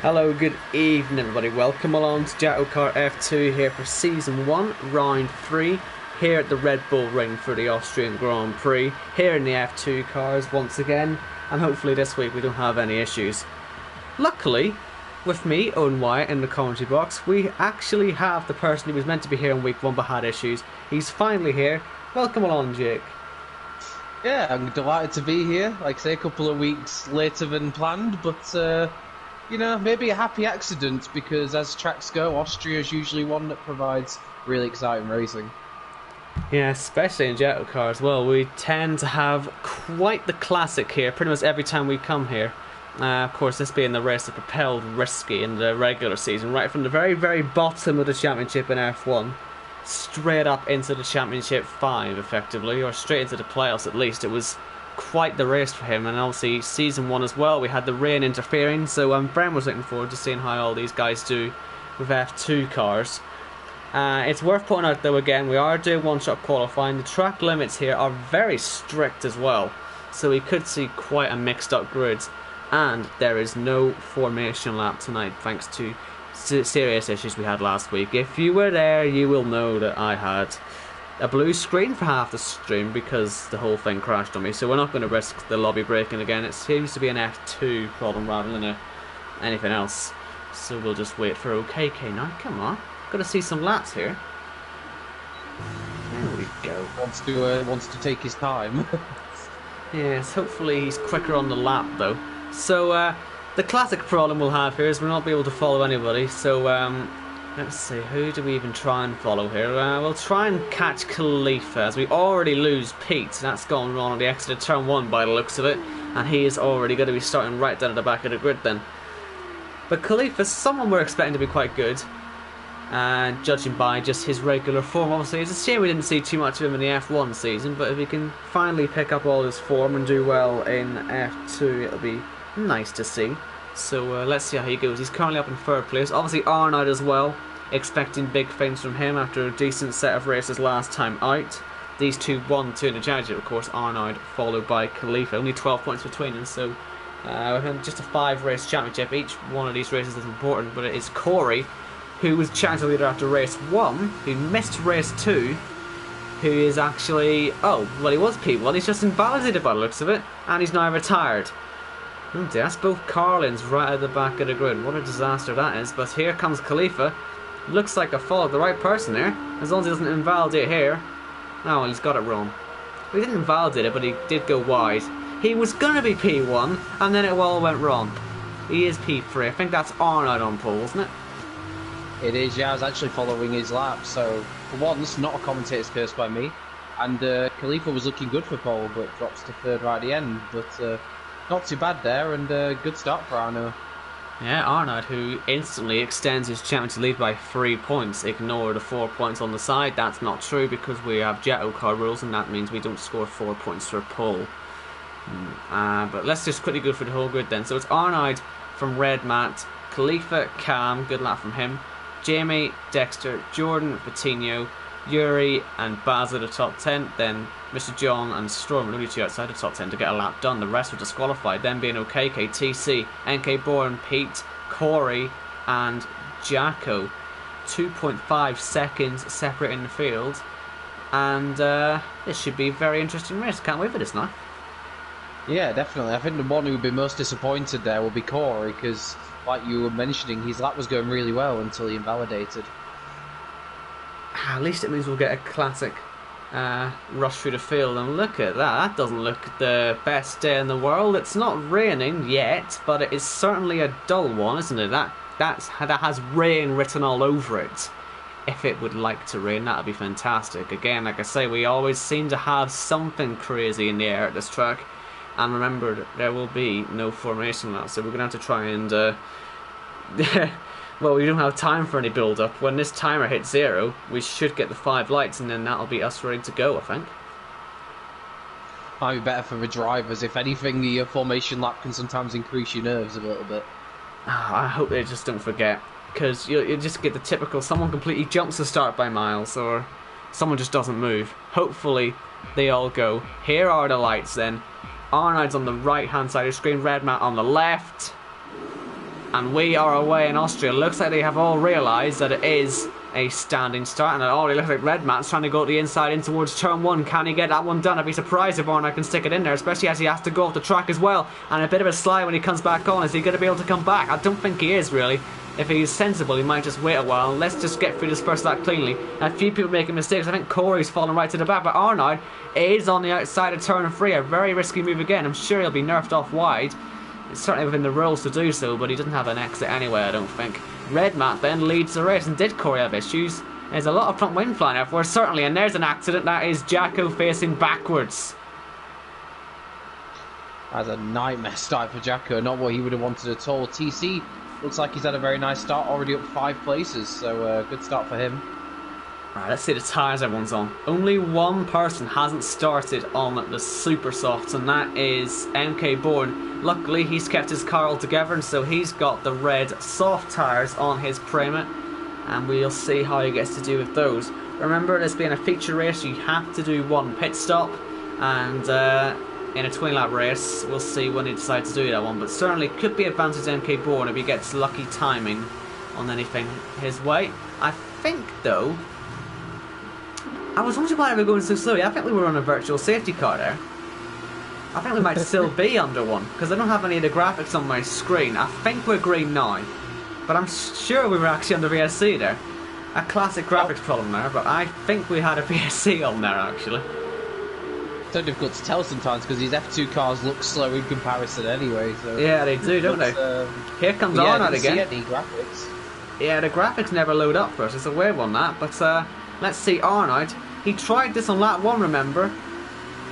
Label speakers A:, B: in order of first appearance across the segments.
A: Hello, good evening everybody, welcome along to JACKOCAR F2 here for Season 1, Round 3, here at the Red Bull Ring for the Austrian Grand Prix, here in the F2 cars once again, and hopefully this week we don't have any issues. Luckily, with me, Owen Wyatt, in the commentary box, we actually have the person who was meant to be here in week 1 but had issues. He's finally here. Welcome along, Jake.
B: Yeah, I'm delighted to be here. Like I say, a couple of weeks later than planned, but you know, maybe a happy accident, because as tracks go, Austria is usually one that provides really exciting racing.
A: Yeah, especially in JACKOCAR as well. We tend to have quite the classic here, pretty much every time we come here. Of course, this being the race that propelled Risky in the regular season, right from the very, very bottom of the championship in F1, straight up into the Championship 5, effectively, or straight into the playoffs at least. It was quite the race for him, and obviously Season 1 as well, we had the rain interfering, so very much looking forward to seeing how all these guys do with F2 cars. It's worth pointing out though, again, we are doing one-shot qualifying. The track limits here are very strict as well, so we could see quite a mixed up grid, and there is no formation lap tonight thanks to serious issues we had last week. If you were there, you will know that I had a blue screen for half the stream because the whole thing crashed on me, so we're not going to risk the lobby breaking again. It seems to be an F2 problem rather than anything else, so we'll just wait for OKK now. Come on, gotta see some laps here. There we go.
B: Wants to take his time.
A: Yes, hopefully he's quicker on the lap though. So the classic problem we'll have here is we'll not be able to follow anybody, so let's see, who do we even try and follow here? We'll try and catch Khalifa, as we already lose Pete. That's gone wrong on the exit of turn 1 by the looks of it, and he is already going to be starting right down at the back of the grid then. But Khalifa's someone we're expecting to be quite good, and judging by just his regular form, obviously. It's a shame we didn't see too much of him in the F1 season, but if he can finally pick up all his form and do well in F2, it'll be nice to see. So let's see how he goes. He's currently up in 3rd place. Obviously Arnold as well, expecting big things from him after a decent set of races last time out. These two won 2 in the championship, of course. Arnold followed by Khalifa. Only 12 points between them, so just a 5-race championship. Each one of these races is important, but it is Corey, who was championship leader after race 1, who missed race 2, who is actually, oh, well, he was P1. He's just invalidated by the looks of it, and he's now retired. Oh dear, that's both Carlins right at the back of the grid. What a disaster that is. But here comes Khalifa. Looks like I followed the right person there, as long as he doesn't invalidate here. Oh, well, he's got it wrong. He didn't invalidate it, but he did go wide. He was going to be P1, and then it all went wrong. He is P3. I think that's Arnold on pole, isn't it?
B: It is, yeah. I was actually following his lap, so for once, not a commentator's curse by me. And Khalifa was looking good for pole, but drops to 3rd right at the end. But not too bad there, and good start for Arno.
A: Yeah, Arnold, who instantly extends his championship lead by 3 points. Ignore the 4 points on the side. That's not true because we have JACKOCAR rules, and that means we don't score 4 points for a pole. But let's just quickly go through the whole grid then. So it's Arnold from Red Mat, Khalifa, Cam, good luck from him, Jamie, Dexter, Jordan, Patino, Yuri and Baz at the top 10, then Mr. John and Storm are only 2 outside the top 10 to get a lap done. The rest were disqualified, then being OKK, TC, NK Bourne, Pete, Corey and Jacko. 2.5 seconds separating the field, and this should be a very interesting race. Can't wait for this now.
B: Yeah, definitely. I think the one who would be most disappointed there will be Corey, because like you were mentioning, his lap was going really well until he invalidated.
A: At least it means we'll get a classic rush through the field, and look at that. That doesn't look the best day in the world. It's not raining yet, but it is certainly a dull one, isn't it? That has rain written all over it. If it would like to rain, that would be fantastic. Again, like I say, we always seem to have something crazy in the air at this track, and remember, there will be no formation lap, so we're going to have to try and well, we don't have time for any build-up. When this timer hits 0, we should get the 5 lights, and then that'll be us ready to go, I think.
B: Might be better for the drivers. If anything, the formation lap can sometimes increase your nerves a little bit.
A: I hope they just don't forget, because you'll just get the typical someone completely jumps the start by miles, or someone just doesn't move. Hopefully, they all go. Here are the lights then. Arnold's on the right-hand side of the screen, Red Mat on the left. And we are away in Austria. Looks like they have all realised that it is a standing start, and it already looks like Red Matt's trying to go to the inside in towards turn 1. Can he get that one done? I'd be surprised if Arnold can stick it in there, especially as he has to go off the track as well. And a bit of a slide when he comes back on. Is he going to be able to come back? I don't think he is, really. If he's sensible, he might just wait a while. Let's just get through this first lap cleanly. A few people making mistakes. I think Corey's falling right to the back, but Arnold is on the outside of turn 3. A very risky move again. I'm sure he'll be nerfed off wide. It's certainly within the rules to do so, but he doesn't have an exit anyway, I don't think. Red Matt then leads the race, and did Corey have issues? There's a lot of front wind flying everywhere, certainly, and there's an accident. That is Jacko facing backwards.
B: That's a nightmare start for Jacko, not what he would have wanted at all. TC looks like he's had a very nice start, already up 5 places, so good start for him.
A: Right, let's see the tyres everyone's on. Only one person hasn't started on the super softs, and that is MK Bourne. Luckily, he's kept his car all together, and so he's got the red soft tyres on his Prima, and we'll see how he gets to do with those. Remember, this being a feature race, you have to do 1 pit stop, and in a twin lap race, we'll see when he decides to do that one, but certainly could be advantage MK Bourne if he gets lucky timing on anything his way. I think, though, I was wondering why they were going so slowly. I think we were on a virtual safety car there. I think we might still be under one, because I don't have any of the graphics on my screen. I think we're green now, but I'm sure we were actually under VSC there. A classic graphics problem there, but I think we had a VSC on there actually.
B: So difficult to tell sometimes because these F2 cars look slow in comparison anyway. So.
A: Yeah, they do, don't they? Here comes Arnold again.
B: I didn't see any graphics.
A: Yeah, the graphics never load up for us. It's a weird one, that. But let's see Arnold. He tried this on lap 1, remember?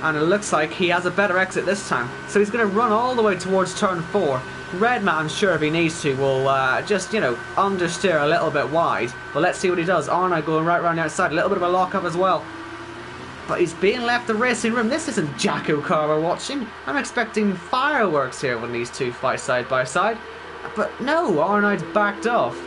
A: And it looks like he has a better exit this time. So he's going to run all the way towards turn 4. Red Matt, I'm sure if he needs to, will just, you know, understeer a little bit wide. But let's see what he does. Arnold going right around the outside. A little bit of a lock-up as well. But he's being left the racing room. This isn't JACKOCAR we're watching. I'm expecting fireworks here when these two fight side by side. But no, Arnold's backed off.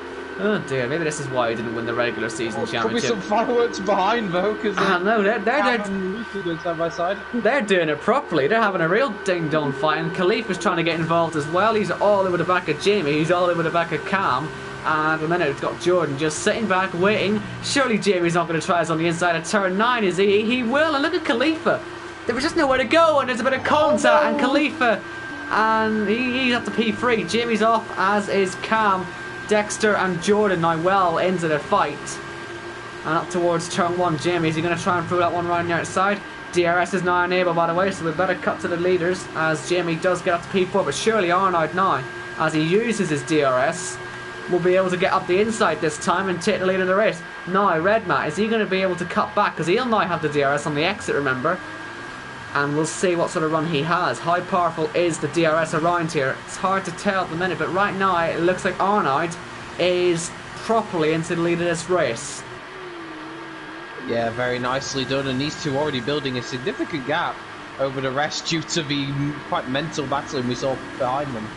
A: Oh dear, maybe this is why he didn't win the regular season championship.
B: Probably some fireworks behind though, because
A: no,
B: they're side by side.
A: They're doing it properly. They're having a real ding-dong fight, and Khalifa's trying to get involved as well. He's all over the back of Jamie. He's all over the back of Cam. And a minute, it's got Jordan just sitting back, waiting. Surely Jamie's not going to try us on the inside of turn 9, is he? He will, and look at Khalifa. There was just nowhere to go, and there's a bit of contact, and Khalifa, and he's up to P3. Jamie's off, as is Cam. Dexter and Jordan now well into the fight. And up towards turn 1, Jamie, is he going to try and throw that one round the outside? DRS is now enabled, by the way, so we better cut to the leaders, as Jamie does get up to P4, but surely Arnold now, as he uses his DRS, will be able to get up the inside this time and take the lead in the race. Now, Red Matt, is he going to be able to cut back? Because he'll now have the DRS on the exit, remember? And we'll see what sort of run he has. How powerful is the DRS around here? It's hard to tell at the minute, but right now it looks like Arnold is properly into the lead of this race.
B: Yeah, very nicely done, and these two already building a significant gap over the rest due to the quite mental battling we saw behind them.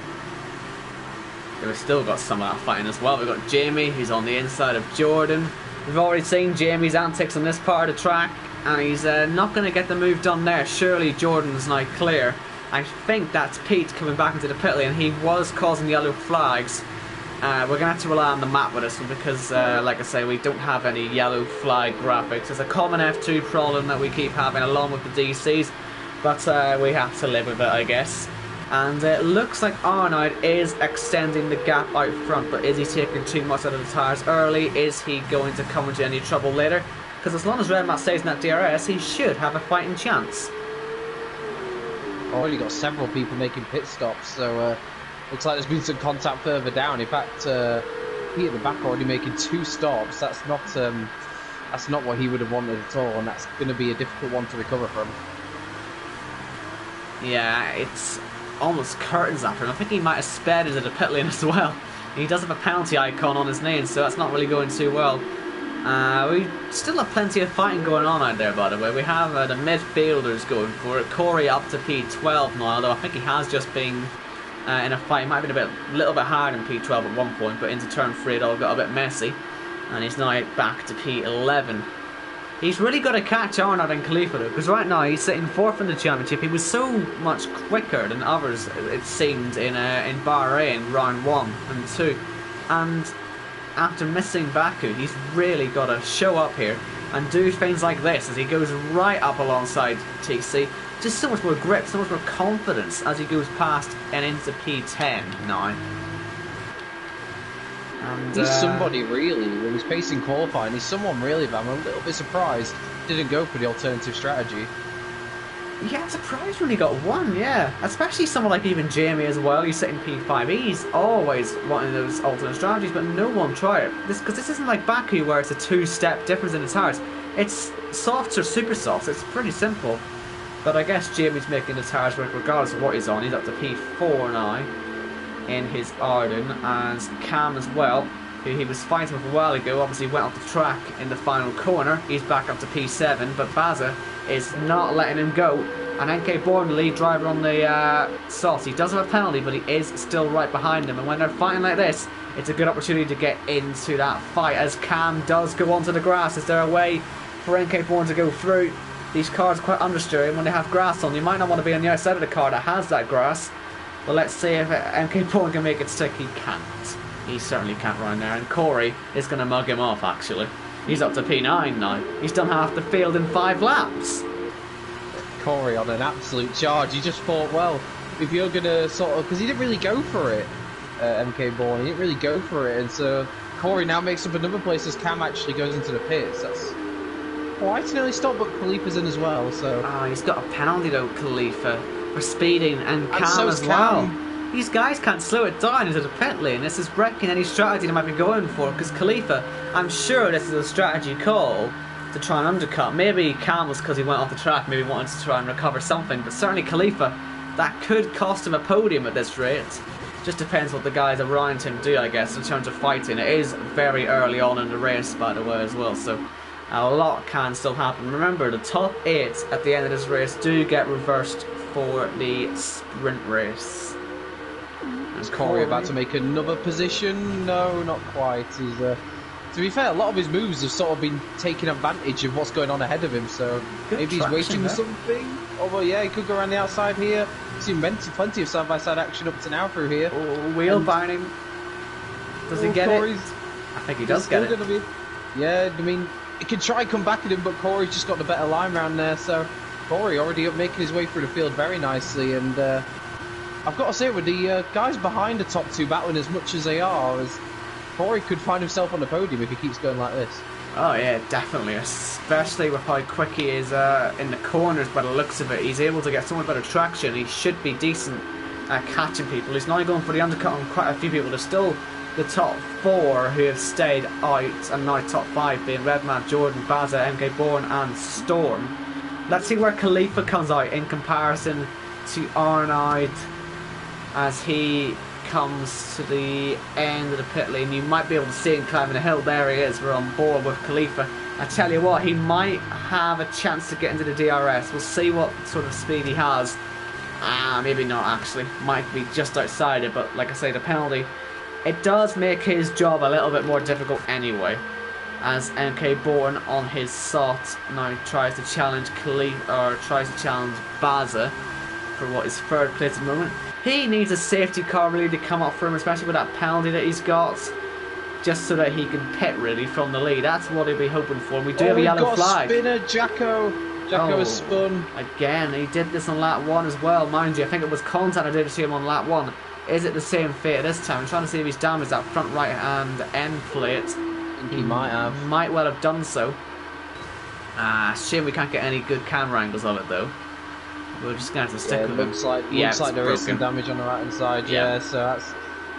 A: Yeah, we've still got some of that fighting as well. We've got Jamie, who's on the inside of Jordan. We've already seen Jamie's antics on this part of the track, and he's not going to get the move done there. Surely Jordan's now clear. I think that's Pete coming back into the pit lane, and he was causing yellow flags. We're going to have to rely on the map with this one because, like I say, we don't have any yellow flag graphics. It's a common F2 problem that we keep having along with the DCs, but we have to live with it, I guess. And it looks like Arnold is extending the gap out front, but is he taking too much out of the tyres early? Is he going to come into any trouble later? Because as long as Red Matt stays in that DRS, he should have a fighting chance.
B: Already got several people making pit stops, so looks like there's been some contact further down. In fact, he at the back already making 2 stops. That's not what he would have wanted at all, and that's going to be a difficult one to recover from.
A: Yeah, it's almost curtains after him. I think he might have sped into the pit lane as well. He does have a penalty icon on his name, so that's not really going too well. We still have plenty of fighting going on out there, by the way. We have the midfielders going for it. Corey up to P12 now, although I think he has just been in a fight. He might have been a little bit higher than P12 at one point, but into turn 3 it all got a bit messy. And he's now back to P11. He's really got to catch Arnold and Khalifa though, because right now he's sitting 4th in the championship. He was so much quicker than others, it seemed, in Bahrain, round 1 and 2. And after missing Baku, he's really got to show up here and do things like this as he goes right up alongside TC. Just so much more grip, so much more confidence as he goes past and into P10 now. And,
B: he's somebody really, when he's pacing qualifying, he's someone really, but I'm a little bit surprised he didn't go for the alternative strategy.
A: Yeah, I'm surprised when he got 1, yeah. Especially someone like even Jamie as well, he's sitting P5. He's always wanting those alternate strategies, but no one tried it. Because this isn't like Baku where it's a 2-step difference in the tires. It's softs or super softs, it's pretty simple. But I guess Jamie's making the tires work regardless of what he's on. He's up to P4 now in his Arden, and Cam as well, who he was fighting with a while ago, obviously went off the track in the final corner. He's back up to P7, but Baza is not letting him go. And NK Bourne, the lead driver on the softs, he does have a penalty, but he is still right behind him. And when they're fighting like this, it's a good opportunity to get into that fight, as Cam does go onto the grass. Is there a way for NK Bourne to go through? These cars are quite understeering. When they have grass on, you might not want to be on the outside of the car that has that grass. But let's see if MK Bourne can make it stick. He can't. He certainly can't right now. And Corey is going to mug him off, actually. He's up to P9 now. He's done half the field in 5 laps.
B: Corey on an absolute charge. He just thought, well, if you're going to sort of... Because he didn't really go for it, MK Bourne. He didn't really go for it. And so Corey now makes up another place as Cam actually goes into the pits. That's... quite an early stop, but Khalifa's in as well, so...
A: Oh, he's got a penalty though, Khalifa, for speeding, and Cam
B: so
A: as
B: Cam.
A: well. These guys can't slow it down into the pit lane. This is wrecking any strategy they might be going for, because Khalifa, I'm sure this is a strategy call to try and undercut. Maybe Cam was because he went off the track, maybe wanted to try and recover something, but certainly Khalifa, that could cost him a podium at this rate. Just depends what the guys around him do, I guess, in terms of fighting. It is very early on in the race, by the way, as well, so a lot can still happen. Remember, the top 8 at the end of this race do get reversed for the sprint race.
B: Is Corey about to make another position? No, not quite. He's, to be fair, a lot of his moves have sort of been taking advantage of what's going on ahead of him, so
A: good
B: maybe he's waiting for something. Although, yeah, he could go around the outside here. We've seen plenty of side-by-side action up to now through here.
A: Oh, wheel binding. Does he get
B: Corey's,
A: it? I think he does get it.
B: Yeah, I mean, he could try and come back at him, but Corey's just got the better line round there, so Corey already up making his way through the field very nicely, and I've got to say, with the guys behind the top 2 battling as much as they are, as Corey could find himself on the podium if he keeps going like this.
A: Oh yeah, definitely, especially with how quick he is in the corners by the looks of it. He's able to get so much better traction. He should be decent at catching people. He's now going for the undercut on quite a few people. There's still the top 4 who have stayed out, and now top 5 being Redman, Jordan, Baza, MK Bourne and Storm. Let's see where Khalifa comes out in comparison to Arnaud as he comes to the end of the pit lane. You might be able to see him climbing the hill. There he is. We're on board with Khalifa. I tell you what, he might have a chance to get into the DRS. We'll see what sort of speed he has. Maybe not actually. Might be just outside it, but like I say, the penalty, it does make his job a little bit more difficult anyway, as MK Bourne on his soft now tries to challenge Khalifa, or tries to challenge Baza for what is 3rd place at the moment. He needs a safety car really to come up for him, especially with that penalty that he's got, just so that he can pit really from the lead. That's what he'll be hoping for. We do have a yellow flag.
B: Spinner, Jacko has spun.
A: Again, he did this on lap 1 as well, mind you. I think it was contact I did see him on lap 1. Is it the same fate this time? I'm trying to see if he's damaged that front right hand end plate.
B: I think he might have.
A: Might well have done so. Shame we can't get any good camera angles of it though. We're just going to have to stick with him.
B: Looks like there is some damage on the right hand side, yeah, so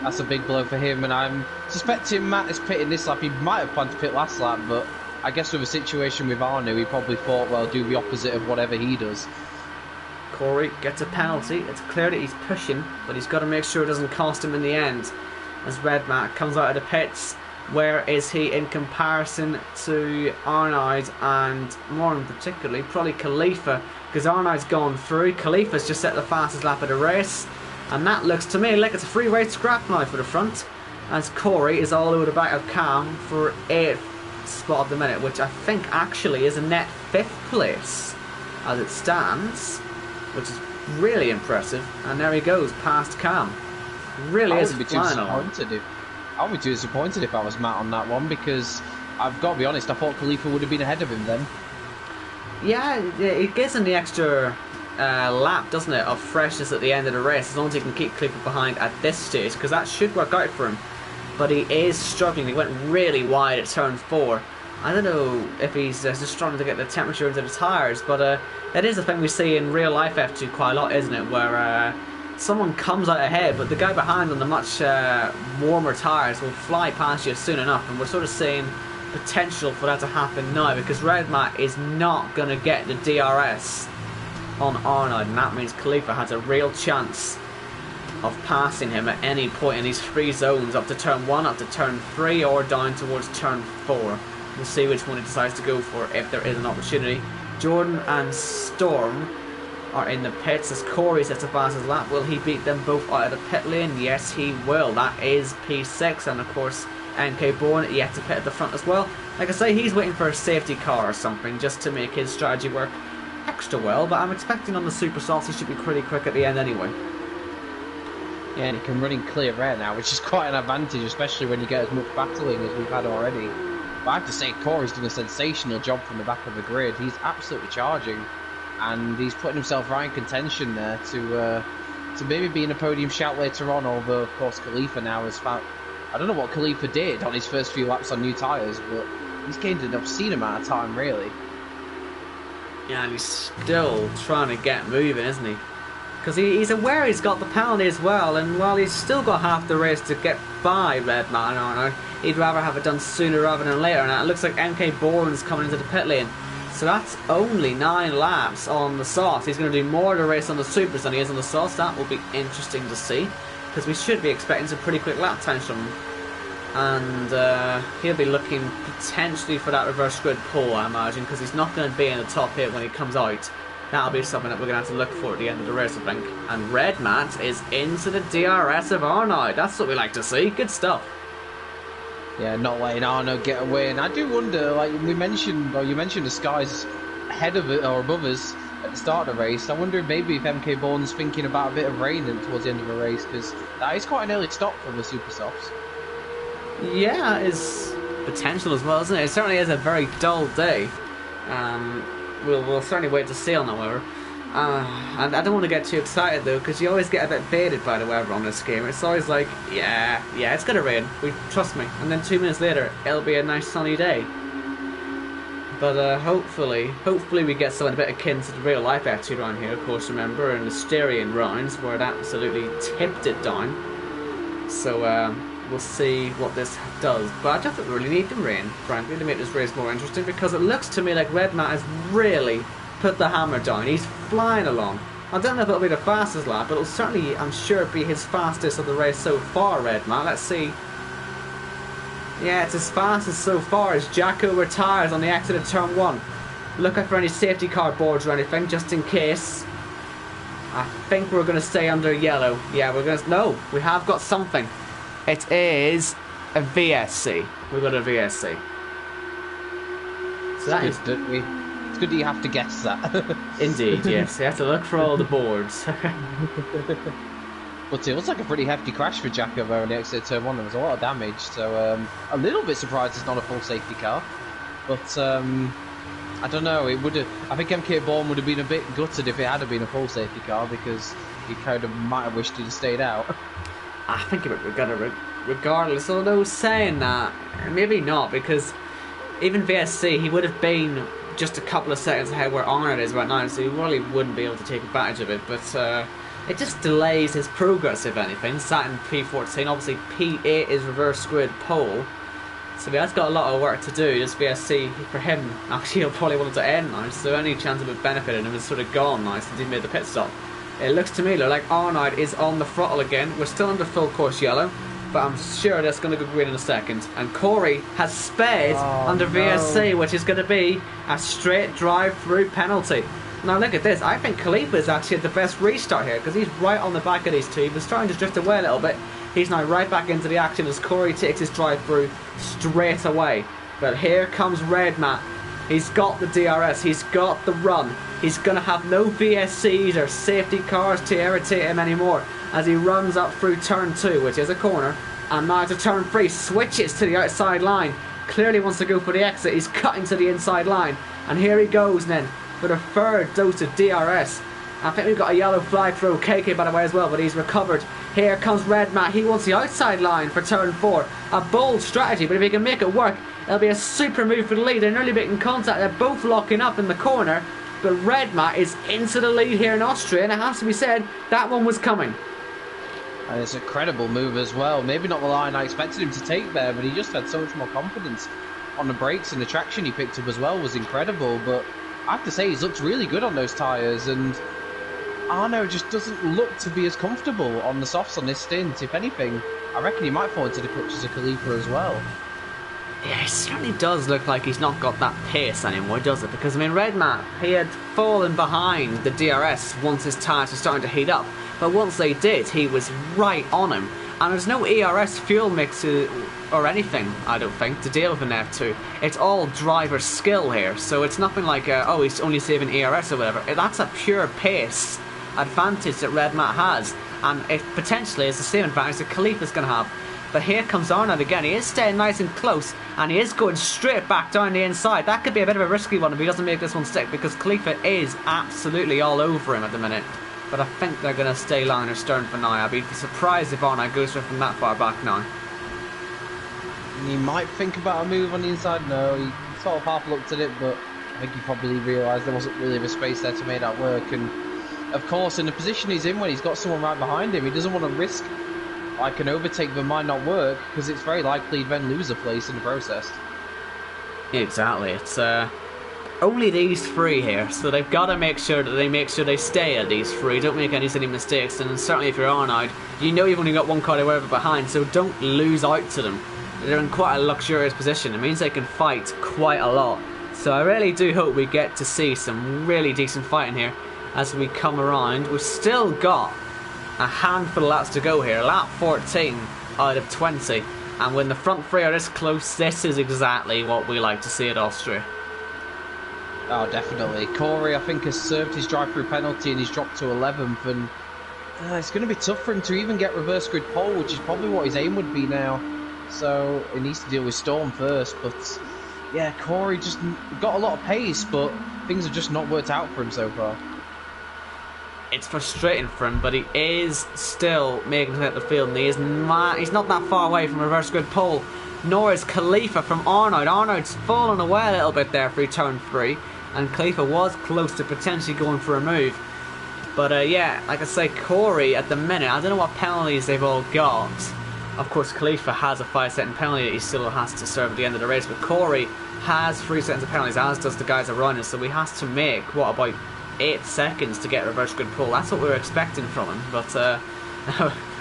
B: that's a big blow for him, and I'm suspecting Matt is pitting this lap. He might have planned to pit last lap, but I guess with a situation with Arno, he probably thought, well, do the opposite of whatever he does.
A: Corey gets a penalty. It's clear that he's pushing, but he's got to make sure it doesn't cost him in the end. As Red Matt comes out of the pits, where is he in comparison to Arnaud and more in particularly probably Khalifa, because Arnaud's gone through. Khalifa's just set the fastest lap of the race, and that looks to me like it's a free-way scrap now for the front, as Corey is all over the back of Cam for 8th spot at the minute, which I think actually is a net 5th place as it stands, which is really impressive. And there he goes, past Cam. Really is flying on.
B: I would be too disappointed if I was Matt on that one, because I've got to be honest, I thought Khalifa would have been ahead of him then.
A: Yeah, it gives him the extra lap, doesn't it, of freshness at the end of the race, as long as he can keep Khalifa behind at this stage, because that should work out for him. But he is struggling. He went really wide at turn 4. I don't know if he's just struggling to get the temperature into the tyres, but it is a thing we see in real life F2 quite a lot, isn't it, where someone comes out ahead, but the guy behind on the much warmer tyres will fly past you soon enough, and we're sort of seeing potential for that to happen now, because Red Matt is not going to get the DRS on Arnold, and that means Khalifa has a real chance of passing him at any point in these 3 zones, up to turn 1, up to turn 3, or down towards turn 4. We'll see which one he decides to go for if there is an opportunity. Jordan and Storm are in the pits as Corey sets a fastest lap. Will he beat them both out of the pit lane? Yes, he will. That is P6, and of course NK Bourne yet to pit at the front as well. Like I say, he's waiting for a safety car or something just to make his strategy work extra well, but I'm expecting on the Super Softs he should be pretty quick at the end anyway.
B: Yeah, and he can run in clear air now, which is quite an advantage, especially when you get as much battling as we've had already. But I have to say, Corey's done a sensational job from the back of the grid. He's absolutely charging, and he's putting himself right in contention there to maybe be in a podium shout later on, although, of course, Khalifa now has found... I don't know what Khalifa did on his first few laps on new tyres, but he's gained an obscene amount of time, really.
A: Yeah, and he's still trying to get moving, isn't he? Because he's aware he's got the penalty as well, and while he's still got half the race to get by Red Man, he'd rather have it done sooner rather than later. And it looks like MK Bourne's coming into the pit lane, so that's only 9 laps on the softs. He's going to do more of the race on the supers than he is on the softs. That will be interesting to see, because we should be expecting some pretty quick lap times from him. And he'll be looking potentially for that reverse grid pole, I imagine, because he's not going to be in the top 8 when he comes out. That'll be something that we're going to have to look for at the end of the race, I think. And Red Matt is into the DRS of Arnold. That's what we like to see. Good stuff.
B: Yeah, not letting Arnold get away. And I do wonder, like you mentioned the skies ahead of it or above us at the start of the race. I wonder maybe if MK Bourne's thinking about a bit of rain towards the end of the race, because that is quite an early stop for the Super Softs.
A: Yeah, it's potential as well, isn't it? It certainly is a very dull day. We'll certainly wait to see on that weather. And I don't want to get too excited though, because you always get a bit baited by the weather on this game. It's always like, yeah, it's gonna rain. Trust me. And then 2 minutes later, it'll be a nice sunny day. But hopefully we get something a bit akin to the real life F2 around here. Of course, remember in the Styrian rounds where it absolutely tipped it down. So we'll see what this does. But I don't think we really need the rain, frankly, to make this race more interesting, because it looks to me like Red Matt has really put the hammer down. He's flying along. I don't know if it'll be the fastest lap, but it'll certainly, I'm sure, be his fastest of the race so far, Red Matt. Let's see. Yeah, it's as fast as so far as Jacko retires on the exit of turn 1. Look out for any safety car boards or anything, just in case. I think we're going to stay under yellow. Yeah, we're going to... No, we have got something. It is a VSC. We've got a VSC. So that is...
B: It's good that you have to guess that.
A: Indeed, yes. You have to look for all the boards.
B: But it looks like a pretty hefty crash for Jacko there on the exit of turn 1. There was a lot of damage, so a little bit surprised it's not a full safety car. But I don't know. It would have. I think MK Bourne would have been a bit gutted if it had been a full safety car, because he kind of might have wished he'd have stayed out.
A: I think it would have got it regardless. Although saying that, maybe not, because even VSC, he would have been just a couple of seconds ahead where Arnold is right now, so he really wouldn't be able to take advantage of it. But it just delays his progress, if anything. Sat in P14, obviously P8 is reverse grid pole, so he has got a lot of work to do. This VSC, for him, actually he'll probably want it to end now, so any chance of it benefiting him is sort of gone now since he made the pit stop. It looks to me like Arnold is on the throttle again. We're still under full course yellow, but I'm sure that's going to go green in a second. And Corey has sped under VSC, which is going to be a straight drive-through penalty. Now look at this. I think Khalifa is actually at the best restart here, because he's right on the back of these two. He was starting to drift away a little bit. He's now right back into the action as Corey takes his drive-through straight away. But here comes Redmat. He's got the DRS, he's got the run. He's going to have no VSCs or safety cars to irritate him anymore as he runs up through turn 2, which is a corner. And now to turn 3, switches to the outside line. Clearly wants to go for the exit, he's cutting to the inside line. And here he goes then for the third dose of DRS. I think we've got a yellow flag for KK by the way as well, but he's recovered. Here comes Redmat, he wants the outside line for turn 4. A bold strategy, but if he can make it work, it'll be a super move for the lead. They're nearly making contact, they're both locking up in the corner. But Redmat is into the lead here in Austria, and it has to be said, that one was coming.
B: And it's a credible move as well. Maybe not the line I expected him to take there, but he just had so much more confidence on the brakes, and the traction he picked up as well was incredible. But I have to say, he's looked really good on those tyres, and Arno just doesn't look to be as comfortable on the softs on this stint. If anything, I reckon he might fall into the clutches of Khalifa as well.
A: Yeah, it certainly does look like he's not got that pace anymore, does it? Because, I mean, Redmat, he had fallen behind the DRS once his tyres were starting to heat up. But once they did, he was right on him. And there's no ERS fuel mix or anything, I don't think, to deal with in F2. It's all driver skill here. So it's nothing like, oh, he's only saving ERS or whatever. That's a pure pace advantage that Redmat has. And it potentially is the same advantage that Khalifa's going to have. But here comes Arnold again. He is staying nice and close, and he is going straight back down the inside. That could be a bit of a risky one if he doesn't make this one stick, because Khalifa is absolutely all over him at the minute. But I think they're going to stay line or stern for now. I'd be surprised if Arnold goes from that far back now.
B: He might think about a move on the inside. No, he sort of half looked at it, but I think he probably realised there wasn't really a space there to make that work. And of course, in the position he's in when he's got someone right behind him, he doesn't want to risk like an overtake that might not work, because it's very likely he'd then lose a place in the process.
A: Exactly. It's only these three here, so they've got to make sure that they stay at these three. Don't make any silly mistakes, and certainly if you're Arnold, you know you've only got one car to worry about behind, so don't lose out to them. They're in quite a luxurious position. It means they can fight quite a lot. So I really do hope we get to see some really decent fighting here as we come around. We've still got a handful of laps to go here. Lap 14 out of 20. And when the front three are this close, this is exactly what we like to see at Austria.
B: Oh, definitely. Corey, I think, has served his drive-through penalty and he's dropped to 11th. And it's going to be tough for him to even get reverse grid pole, which is probably what his aim would be now. So he needs to deal with Storm first. But yeah, Corey just got a lot of pace, but things have just not worked out for him so far.
A: It's frustrating for him, but he is still making it out the field, and he's not that far away from reverse grid pole, nor is Khalifa from Arnold. Arnold's fallen away a little bit there for turn 3, and Khalifa was close to potentially going for a move. But yeah, like I say, Corey at the minute, I don't know what penalties they've all got. Of course, Khalifa has a 5-second penalty that he still has to serve at the end of the race, but Corey has 3 seconds of penalties, as does the guys around him, so he has to make, what, about 8 seconds to get reverse grid pull. That's what we were expecting from him, but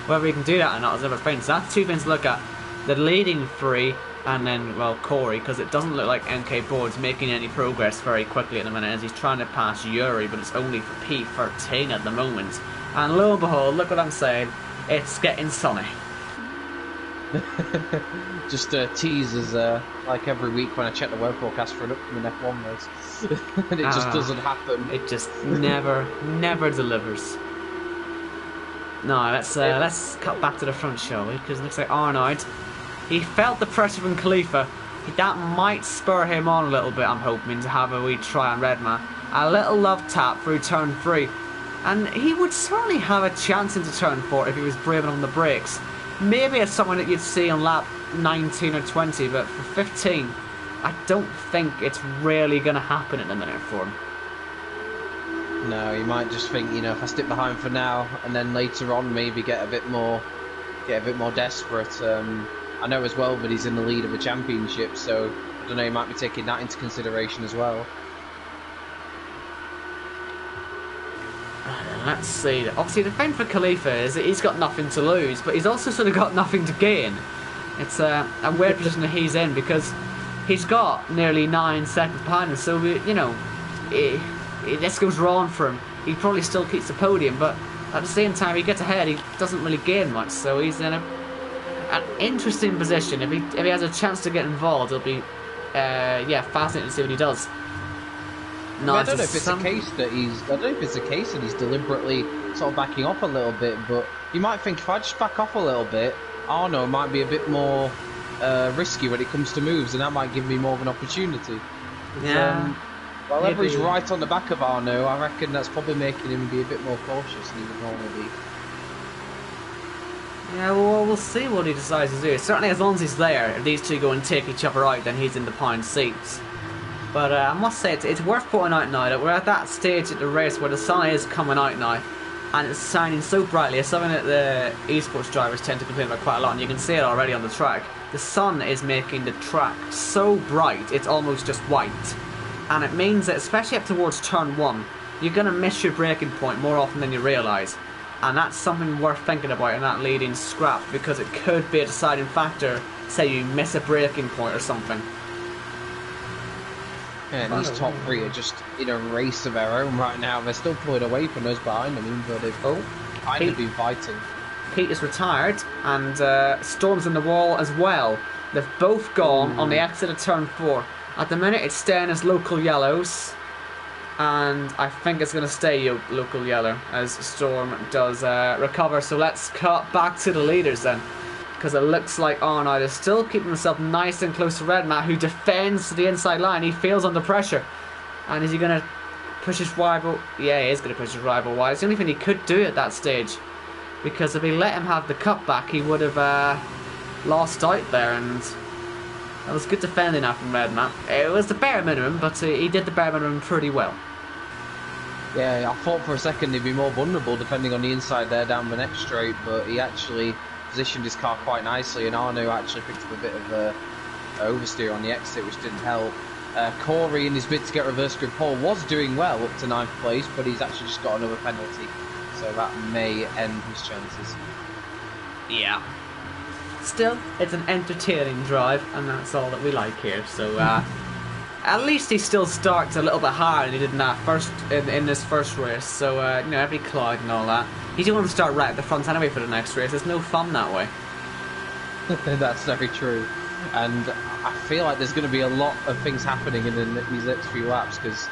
A: whether he can do that or not is another thing. So that's two things to look at: the leading 3, and then, well, Corey, because it doesn't look like MK Board's making any progress very quickly at the minute as he's trying to pass Yuri, but it's only for P13 at the moment. And lo and behold, look what I'm saying, it's getting sunny.
B: Just teases like every week when I check the weather forecast for an upcoming F1 race. And it just doesn't happen.
A: It just never delivers. No, let's cut back to the front, shall we? Because it looks like Arnold, he felt the pressure from Khalifa. That might spur him on a little bit, I'm hoping, to have a wee try on Redman. A little love tap through turn 3. And he would certainly have a chance into turn 4 if he was braving on the brakes. Maybe as someone that you'd see on lap 19 or 20, but for 15, I don't think it's really going to happen at the minute for him.
B: No, you might just think, you know, if I stick behind for now, and then later on maybe get a bit more desperate. I know as well that he's in the lead of a championship, so I don't know, he might be taking that into consideration as well.
A: Let's see. Obviously, the thing for Khalifa is that he's got nothing to lose, but he's also sort of got nothing to gain. It's a weird position that he's in, because he's got nearly 9 seconds behind him, so, you know, this goes wrong for him. He probably still keeps the podium, but at the same time, he gets ahead, he doesn't really gain much, so he's in an interesting position. If he has a chance to get involved, it'll be yeah, fascinating to see what he does.
B: No, I don't know if it's a case that he's deliberately sort of backing off a little bit, but you might think if I just back off a little bit, Arno might be a bit more risky when it comes to moves, and that might give me more of an opportunity.
A: Yeah.
B: Whenever he's right on the back of Arno, I reckon that's probably making him be a bit more cautious than he would normally be.
A: Yeah, well, we'll see what he decides to do. Certainly, as long as he's there, if these two go and take each other out, then he's in the pound seats. But I must say, it's worth pointing out now that we're at that stage at the race where the sun is coming out now, and it's shining so brightly. It's something that the eSports drivers tend to complain about quite a lot, and you can see it already on the track. The sun is making the track so bright, it's almost just white. And it means that, especially up towards turn 1, you're going to miss your braking point more often than you realise. And that's something worth thinking about in that leading scrap, because it could be a deciding factor, say you miss a braking point or something.
B: Yeah, and these top 3 are just in a race of their own right now. They're still pulling away from those behind them, even though they've kind of been fighting.
A: Pete is retired, and Storm's in the wall as well. They've both gone on the exit of turn 4. At the minute, it's staying as local yellows, and I think it's going to stay local yellow as Storm does recover. So let's cut back to the leaders then, because it looks like Arnold is still keeping himself nice and close to Redmat, who defends to the inside line. He feels under pressure, and is he going to push his rival? Yeah, he is going to push his rival wide. It's the only thing he could do at that stage, because if he let him have the cutback, he would have lost out there, and that was good defending that from Redmat. It was the bare minimum, but he did the bare minimum pretty well.
B: Yeah, I thought for a second he'd be more vulnerable defending on the inside there down the next straight, but he actually positioned his car quite nicely, and Arno actually picked up a bit of oversteer on the exit, which didn't help. Corey, in his bid to get reverse grid pole, was doing well up to 9th place, but he's actually just got another penalty, so that may end his chances.
A: Yeah. Still, it's an entertaining drive, and that's all that we like here. So, at least he still starts a little bit higher than he did in that in this first race. So, you know, every cloud and all that. You don't want to start right at the front anyway for the next race. There's no fun that way.
B: That's very true. And I feel like there's going to be a lot of things happening in these next few laps, because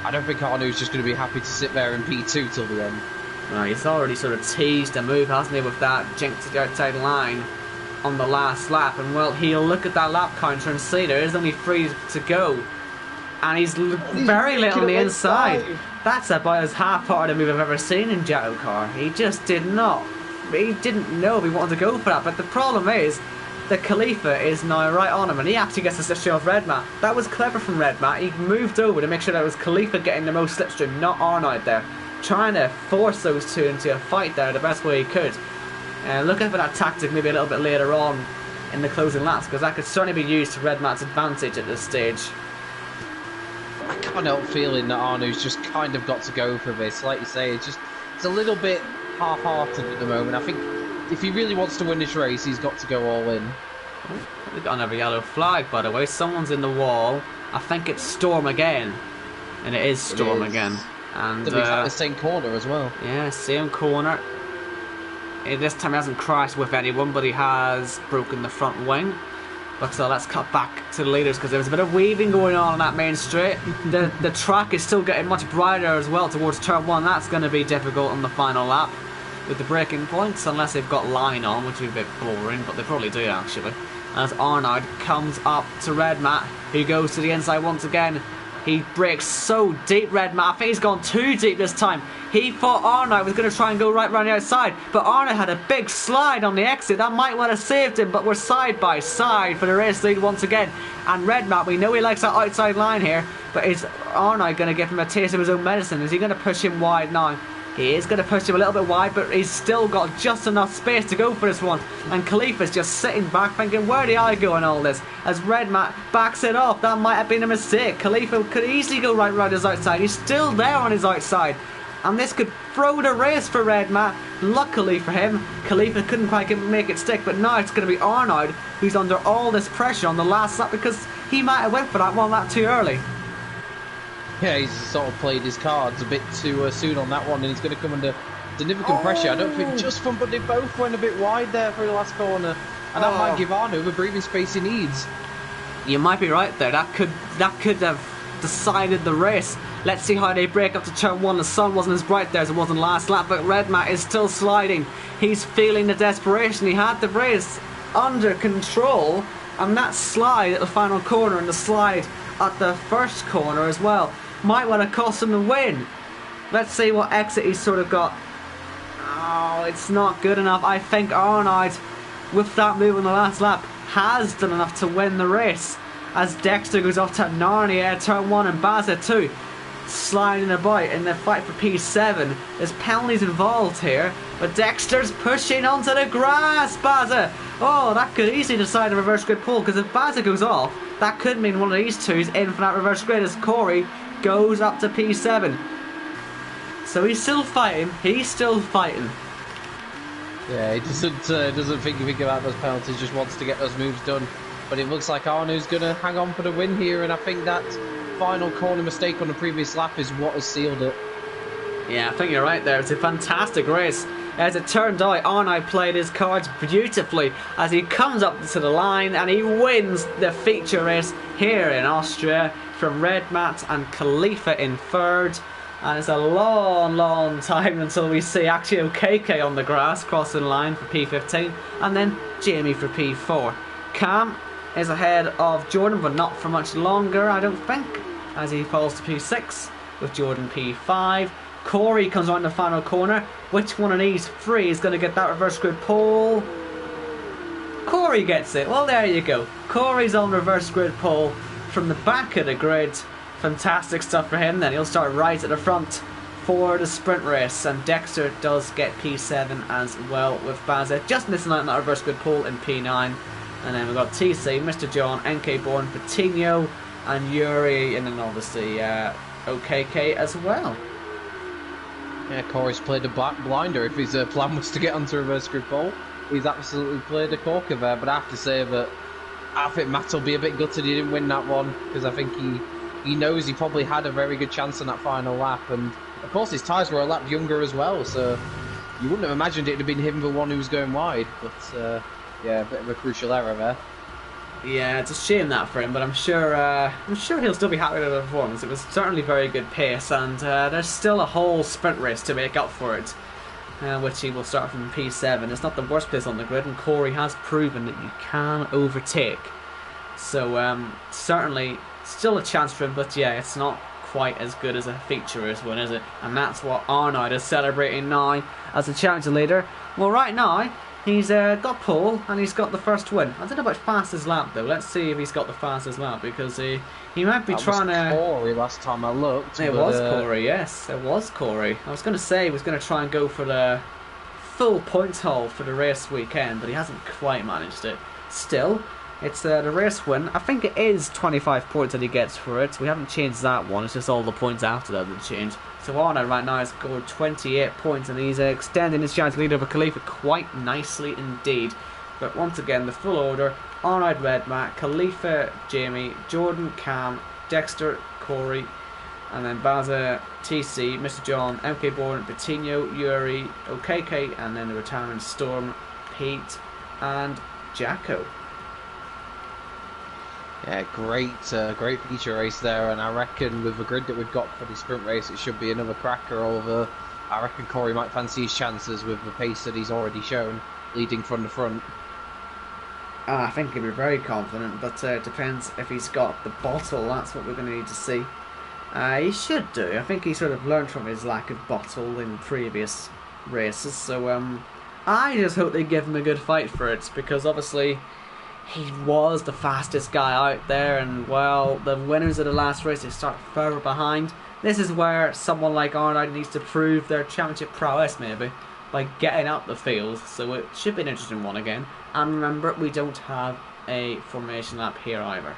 B: I don't think Arno's just going to be happy to sit there in P2 till the end.
A: Well, he's already sort of teased a move, hasn't he, with that jink to the outside line on the last lap. And, well, he'll look at that lap counter and see there is only 3 to go. And he's very late on the inside. That's about as half-hearted a move I've ever seen in JACKOCAR. He just did not. He didn't know if he wanted to go for that. But the problem is that Khalifa is now right on him, and he actually gets to show off Redmat. That was clever from Redmat. He moved over to make sure that it was Khalifa getting the most slipstream, not Arnold there, trying to force those two into a fight there the best way he could. Looking for that tactic maybe a little bit later on in the closing laps, because that could certainly be used to Redmat's advantage at this stage.
B: I can't help feeling that Arno's just kind of got to go for this. Like you say, it's a little bit half-hearted at the moment. I think if he really wants to win this race, he's got to go all in.
A: We've got another yellow flag, by the way. Someone's in the wall. I think it's Storm again. And it is Storm again. And
B: the same corner as well.
A: Yeah, same corner. This time he hasn't crashed with anyone, but he has broken the front wing. But so let's cut back to the leaders, because there was a bit of weaving going on that main straight. The track is still getting much brighter as well towards turn 1. That's going to be difficult on the final lap with the braking points, unless they've got line on, which would be a bit boring, but they probably do actually. As Arnold comes up to Redmat, who goes to the inside once again. He breaks so deep, Redmat. I think he's gone too deep this time. He thought Arnold was going to try and go right round the outside, but Arnold had a big slide on the exit. That might well have saved him, but we're side by side for the race lead once again. And Redmat, we know he likes that outside line here, but is Arnold going to give him a taste of his own medicine? Is he going to push him wide now? He is going to push him a little bit wide, but he's still got just enough space to go for this one. And Khalifa's just sitting back thinking, where did I go in all this? As Redmat backs it off, that might have been a mistake. Khalifa could easily go right round his outside. He's still there on his outside. And this could throw the race for Redmat. Luckily for him, Khalifa couldn't quite make it stick, but now it's going to be Arnold who's under all this pressure on the last lap, because he might have went for that one lap too early.
B: Yeah, he's sort of played his cards a bit too soon on that one, and he's going to come under significant pressure. I don't think just from, but they both went a bit wide there for the last corner, and that might give Arno the breathing space he needs.
A: You might be right there. That could have decided the race. Let's see how they break up to turn 1. The sun wasn't as bright there as it was in the last lap, but Red Matt is still sliding. He's feeling the desperation. He had the race under control, and that slide at the final corner and the slide at the first corner as well might want to cost him the win. Let's see what exit he's sort of got. Oh, it's not good enough. I think Arnold, with that move in the last lap, has done enough to win the race, as Dexter goes off to Narnia at turn 1 and Baza too, sliding about in the fight for P7. There's penalties involved here, but Dexter's pushing onto the grass. Baza, oh, that could easily decide a reverse grid pull, because if Baza goes off, that could mean one of these two's in for that reverse grid as Corey goes up to P7. So he's still fighting.
B: Yeah, he doesn't think about those penalties, just wants to get those moves done. But it looks like Arnu's going to hang on for the win here, and I think that final corner mistake on the previous lap is what has sealed it.
A: Yeah, I think you're right there. It's a fantastic race. As it turned out, Arno played his cards beautifully as he comes up to the line and he wins the feature race here in Austria from Red Matt and Khalifa in third. And it's a long time until we see actually JACKOCAR on the grass crossing the line for P15, and then Jamie for P4. Cam is ahead of Jordan, but not for much longer, I don't think, as he falls to P6 with Jordan P5. Corey comes around the final corner. Which one of these three is going to get that reverse grid pole? Corey gets it. Well, there you go. Corey's on reverse grid pole from the back of the grid. Fantastic stuff for him. Then he'll start right at the front for the sprint race, and Dexter does get P7 as well with Baza, just missing out on that reverse grid pole in P9. And then we've got TC, Mr. John, NK Born, Patino, and Yuri, and then obviously OKK as well.
B: Yeah, Corey's played a blinder. If his plan was to get onto reverse grid pole, he's absolutely played a corker there. But I have to say that I think Matt will be a bit gutted he didn't win that one, because I think he knows he probably had a very good chance on that final lap, and of course his tyres were a lap younger as well, so you wouldn't have imagined it would have been him the one who was going wide. But yeah, a bit of a crucial error there.
A: Yeah, it's a shame that for him, but I'm sure he'll still be happy with the performance. It was certainly very good pace, and there's still a whole sprint race to make up for it, which he will start from P7. It's not the worst place on the grid, and Corey has proven that you can overtake. So certainly still a chance for him, but yeah, it's not quite as good as a feature race one, is it? And that's what Arnold is celebrating now as a challenger leader. Well, right now he's got pole and he's got the first win. I don't know about fastest lap though. Let's see if he's got the fastest lap, because he might be
B: that
A: trying
B: was Corey last time I looked.
A: It was Corey, yes, it was Corey. I was going to say he was going to try and go for the full points haul for the race weekend, but he hasn't quite managed it. Still, it's the race win. I think it is 25 points that he gets for it. We haven't changed that one. It's just all the points after that that changed. So Arnold right now has scored 28 points, and he's extending his chance lead over Khalifa quite nicely indeed. But once again, the full order: Arnold, Red Matt, Khalifa, Jamie, Jordan, Cam, Dexter, Corey, and then Baza, TC, Mr. John, MK Born, Patino, Yuri, OKK, and then the retirement Storm, Pete, and Jacko.
B: Yeah, great feature race there, and I reckon with the grid that we've got for the sprint race, it should be another cracker. Over, I reckon Corey might fancy his chances with the pace that he's already shown, leading from the front.
A: I think he'll be very confident, but it depends if he's got the bottle. That's what we're going to need to see. He should do. I think he sort of learned from his lack of bottle in previous races, so I just hope they give him a good fight for it, because obviously he was the fastest guy out there, and well, the winners of the last race, they start further behind. This is where someone like Arnold needs to prove their championship prowess, maybe, by getting up the field. So it should be an interesting one again. And remember, we don't have a formation lap here either.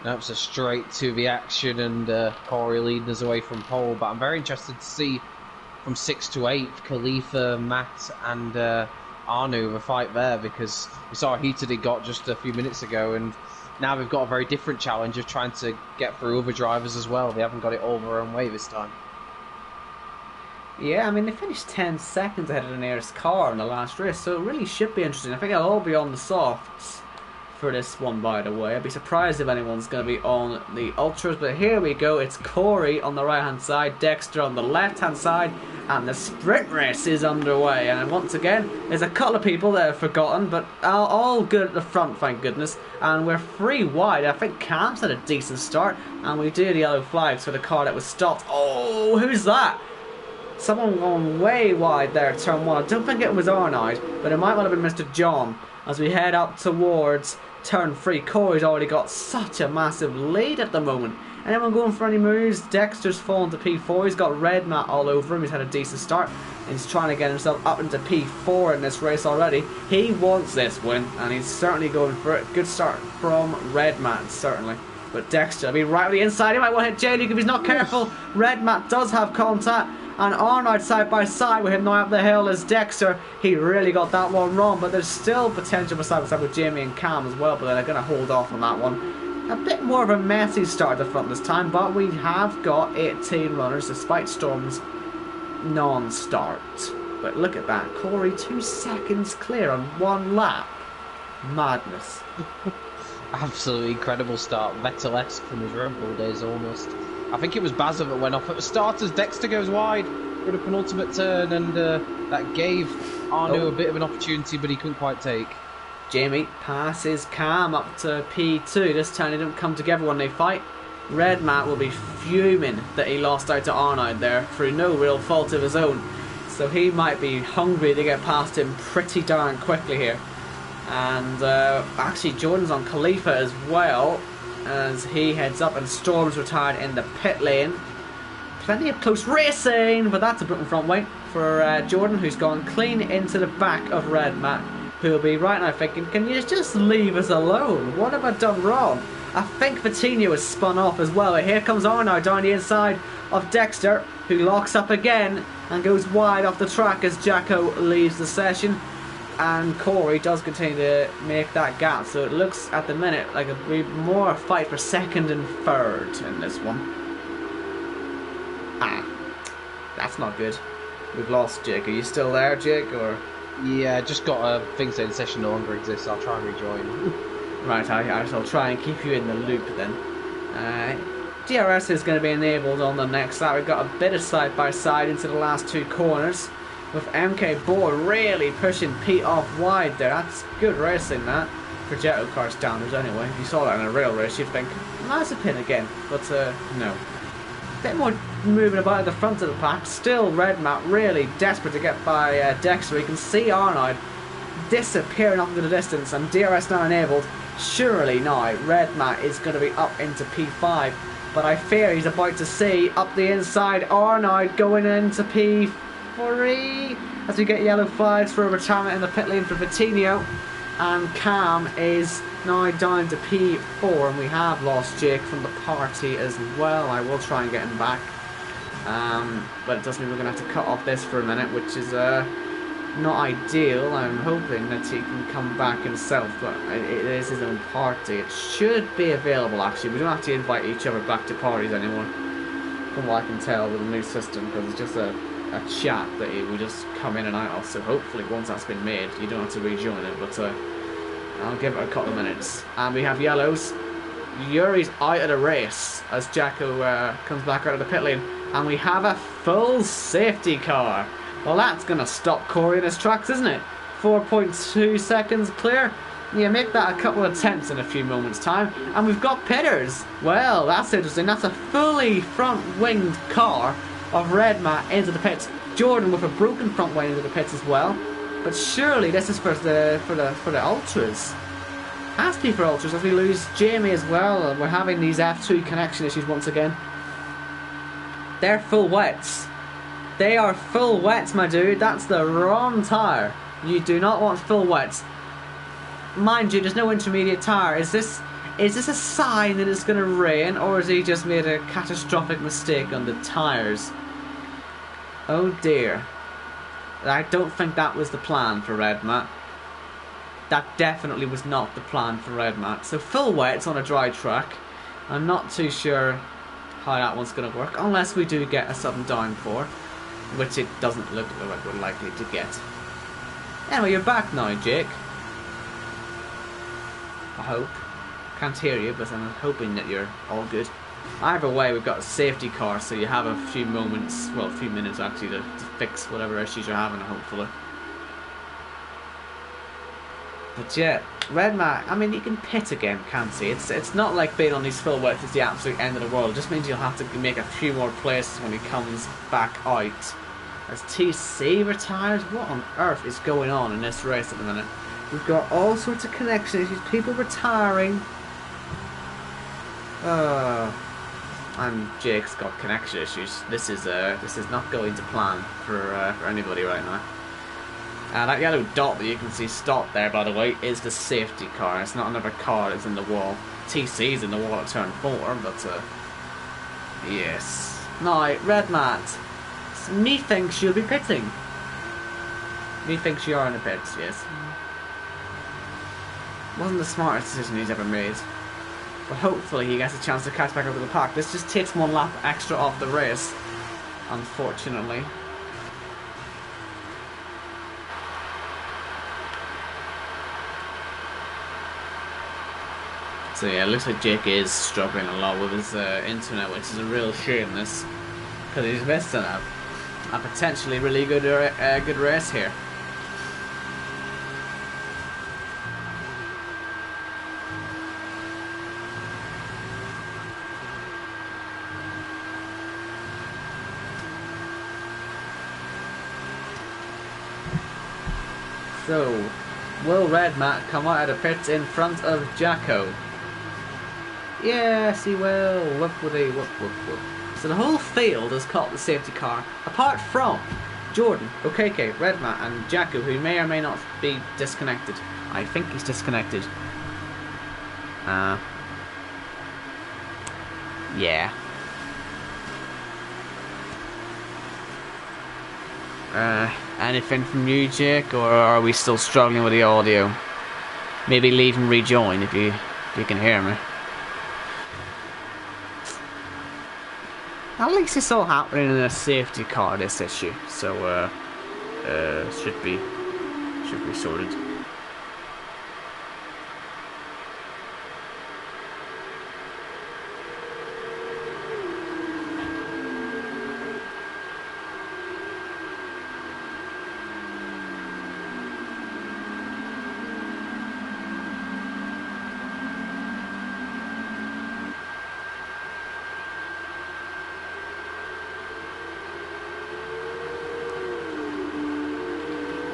B: Nope, so straight to the action, and Corey leading us away from pole. But I'm very interested to see from 6 to 8, Khalifa, Matt, and Arnu the fight there, because we saw how heated it got just a few minutes ago, and now we've got a very different challenge of trying to get through other drivers as well. They haven't got it all their own way this time.
A: Yeah, I mean, they finished 10 seconds ahead of the nearest car in the last race, so it really should be interesting. I think it'll all be on the softs for this one, by the way. I'd be surprised if anyone's going to be on the Ultras, but here we go. It's Corey on the right hand side, Dexter on the left hand side, and the sprint race is underway. And once again, there's a couple of people that have forgotten, but all good at the front, thank goodness. And we're 3 wide. I think Cam's had a decent start, and we do the yellow flags for the car that was stopped. Oh, who's that? Someone gone way wide there at turn 1. I don't think it was Arnold, but it might well have been Mr. John. As we head up towards turn 3, Corey's already got such a massive lead at the moment. Anyone going for any moves? Dexter's fallen to P4. He's got red mat all over him. He's had a decent start. He's trying to get himself up into P4 in this race already. He wants this win, and he's certainly going for it. Good start from red mat, certainly. But Dexter, I mean, right on the inside, he might want to hit J-Luke if he's not careful. Red mat does have contact. And Arnold side by side with him now up the hill as Dexter. He really got that one wrong, but there's still potential for side by side with Jamie and Cam as well, but they're going to hold off on that one. A bit more of a messy start at the front this time, but we have got 18 runners despite Storm's non-start. But look at that, Corey 2 seconds clear on 1 lap. Madness.
B: Absolutely incredible start, Vettel-esque from his Red Bull days almost. I think it was Bazza that went off at the start as Dexter goes wide for the penultimate turn, and that gave Arno a bit of an opportunity, but he couldn't quite take.
A: Jamie passes Cam up to P2. This time they don't come together when they fight. Red Matt will be fuming that he lost out to Arnold there through no real fault of his own. So he might be hungry to get past him pretty darn quickly here. And actually Jordan's on Khalifa as well, as he heads up, and Storm's retired in the pit lane. Plenty of close racing, but that's a broken front wing for Jordan, who's gone clean into the back of Red Matt, who will be right now thinking, can you just leave us alone? What have I done wrong? I think Vitinho has spun off as well. Here comes Arno down the inside of Dexter, who locks up again and goes wide off the track as Jacko leaves the session. And Corey does continue to make that gap, so it looks at the minute like a more fight for second and third in this one. That's not good. We've lost Jake. Are you still there, Jake? Or
B: yeah, just got a thing saying the session no longer exists. I'll try and rejoin.
A: Right, I shall try and keep you in the loop then. DRS is going to be enabled on the next lap. We've got a bit of side by side into the last 2 corners, with MK Bohr really pushing Pete off wide there. That's good racing, that, for JACKOCAR standards anyway. If you saw that in a real race, you'd think, Mazepin again, but no. Bit more moving about at the front of the pack. Still Red Matt really desperate to get by Dexter. You can see Arnold disappearing off into the distance, and DRS now enabled. Surely now Red Matt is going to be up into P5, but I fear he's about to see up the inside Arnold going into P3 as we get yellow flags for a retirement in the pit lane for Vitinho, and Cam is now down to P4, and we have lost Jake from the party as well. I will try and get him back, but it does mean we're going to have to cut off this for a minute, which is not ideal. I'm hoping that he can come back himself, but it is his own party. It should be available actually. We don't have to invite each other back to parties anymore, from what I can tell with the new system, because it's just a chat that we just come in and out of. So hopefully once that's been made, you don't have to rejoin it, but I'll give it a couple of minutes. And we have yellows. Yuri's out of the race as Jacko comes back out of the pit lane, and we have a full safety car. Well, that's going to stop Corey in his tracks, isn't it? 4.2 seconds clear. Yeah, make that a couple of attempts in a few moments' time. And we've got pitters. Well, that's interesting. That's a fully front-winged car of Red Matt into the pits. Jordan with a broken front wing into the pits as well. But surely this is for the ultras. Has to be for ultras, as we lose Jamie as well. And we're having these F2 connection issues once again. They're full wets. They are full wets, my dude. That's the wrong tyre. You do not want full wets. Mind you, there's no intermediate tyre. Is this a sign that it's going to rain, or has he just made a catastrophic mistake on the tyres? Oh dear. I don't think that was the plan for Red Matt. That definitely was not the plan for Red Matt. So full wets on a dry track. I'm not too sure how that one's going to work, unless we do get a sudden downpour, which it doesn't look like we're likely to get. Anyway, you're back now, Jake. I hope. Can't hear you, but I'm hoping that you're all good. Either way, we've got a safety car, so you have a few moments, well, a few minutes actually, to fix whatever issues you're having, hopefully. But yeah, Red Matt, I mean, you can pit again, can't you? It's not like being on these full wets is the absolute end of the world. It just means you'll have to make a few more places when he comes back out. As TC retires, what on earth is going on in this race at the minute? We've got all sorts of connection issues, people retiring. And Jake's got connection issues. This is not going to plan for anybody right now. That yellow dot that you can see stopped there, by the way, is the safety car. It's not another car that's in the wall. TC's in the wall at turn 4, but yes. Now, Red Matt, methinks you'll be pitting. Methinks you are in the pits, yes. Wasn't the smartest decision he's ever made. But hopefully he gets a chance to catch back up to the pack. This just takes one lap extra off the race, unfortunately. So yeah, it looks like Jake is struggling a lot with his internet, which is a real shame, this, because he's missing a potentially really good good race here. So, will Red Matt come out of the pits in front of Jacko? Yes, he will. Whoop woody, whoop whoop whoop. So the whole field has caught the safety car, apart from Jordan, OKK, Red Matt, and Jacko, who may or may not be disconnected. I think he's disconnected. Yeah. Anything from you, Jake, or are we still struggling with the audio? Maybe leave and rejoin if you can hear me. At least it's all happening in a safety car, this issue, so should be sorted.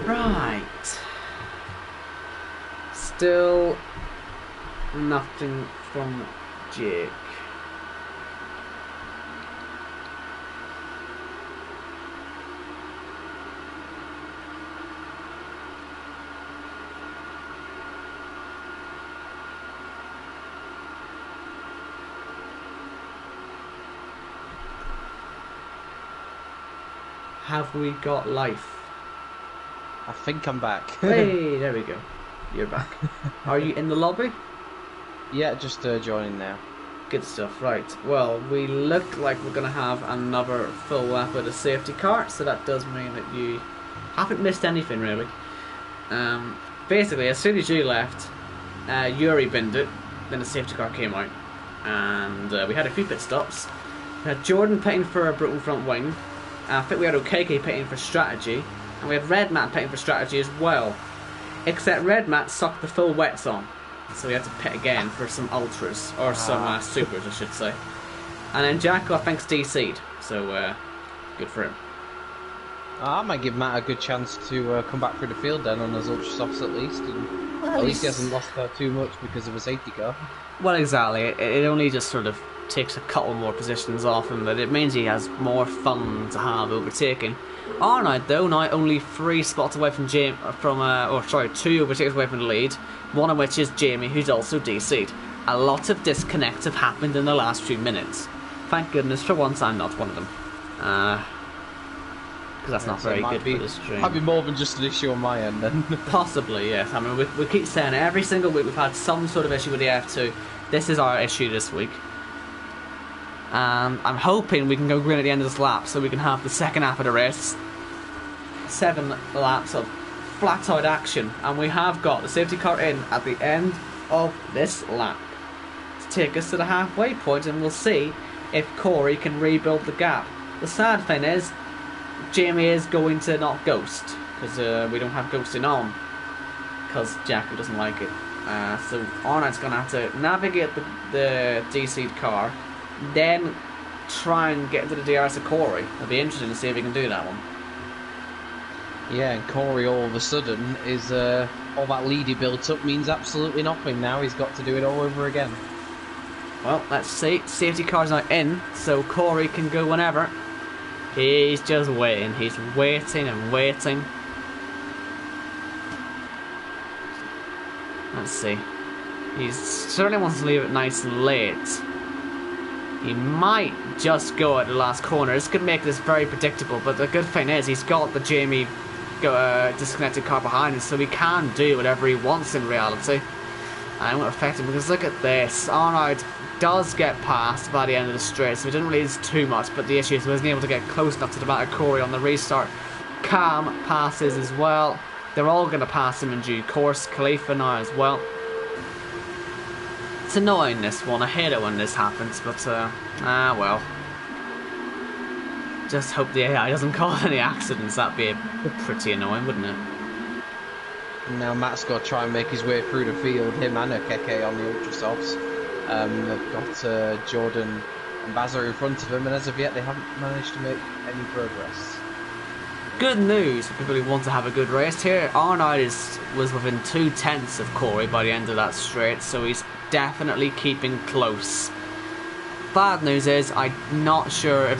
A: Right. Still nothing from Jake. Have we got life?
B: I think I'm back.
A: Hey, there we go. You're back. Are you in the lobby?
B: Yeah, just joining now.
A: Good stuff, right. Well, we look like we're going to have another full lap of the safety car, so that does mean that you haven't missed anything, really. Basically, as soon as you left, Yuri binned it, then the safety car came out, and we had a few pit stops. We had Jordan pitting for a broken front wing. I think we had OKK pitting for strategy. And we had Red Matt pitting for strategy as well. Except Red Matt sucked the full wets on. So we had to pit again for some ultras. Or some supers, I should say. And then Jacko, I think's DC'd. So, good for him.
B: I might give Matt a good chance to come back through the field then on his ultra softs at least. And
A: Well,
B: at least he hasn't lost too much because of a safety car.
A: Well, exactly. It only just sort of takes a couple more positions off him, but it means he has more fun to have overtaking. Arnold, though, now only 3 spots away from 2 overtakes away from the lead, one of which is Jamie, who's also DC'd. A lot of disconnects have happened in the last few minutes. Thank goodness for once I'm not one of them. Because that's not very good for the stream.
B: Might be more than just an issue on my end then.
A: Possibly, yes. I mean, we keep saying it. Every single week we've had some sort of issue with the F2. This is our issue this week. I'm hoping we can go green at the end of this lap so we can have the second half of the race. 7 laps of flat-out action. And we have got the safety car in at the end of this lap to take us to the halfway point, and we'll see if Corey can rebuild the gap. The sad thing is, Jamie is going to not ghost, because we don't have ghosting on, because Jacko doesn't like it. So Arnold's going to have to navigate the DC'd car, then try and get into the DRS of Corey. It'll be interesting to see if he can do that one.
B: Yeah, and Corey all of a sudden is all that lead he built up means absolutely nothing now. He's got to do it all over again.
A: Well, let's see. Safety car's not in, so Corey can go whenever. He's just waiting. He's waiting and waiting. Let's see. He certainly wants to leave it nice and late. He might just go at the last corner. This could make this very predictable, but the good thing is he's got the Jamie disconnected car behind him, so he can do whatever he wants in reality. And it won't affect him, because look at this. Arnold does get past by the end of the straight, so he didn't really lose too much, but the issue is he wasn't able to get close enough to the back of Corey on the restart. Cam passes as well. They're all going to pass him in due course. Khalifa now as well. It's annoying, this one. I hate it when this happens, but well. Just hope the AI doesn't cause any accidents. That'd be pretty annoying, wouldn't it?
B: Now Matt's got to try and make his way through the field, him and Keke on the Ultra Softs. They've got Jordan and Bazza in front of him, and as of yet they haven't managed to make any progress.
A: Good news for people who want to have a good race here. Arnold was within 2/10 of Corey by the end of that straight, so he's definitely keeping close. Bad news is I'm not sure if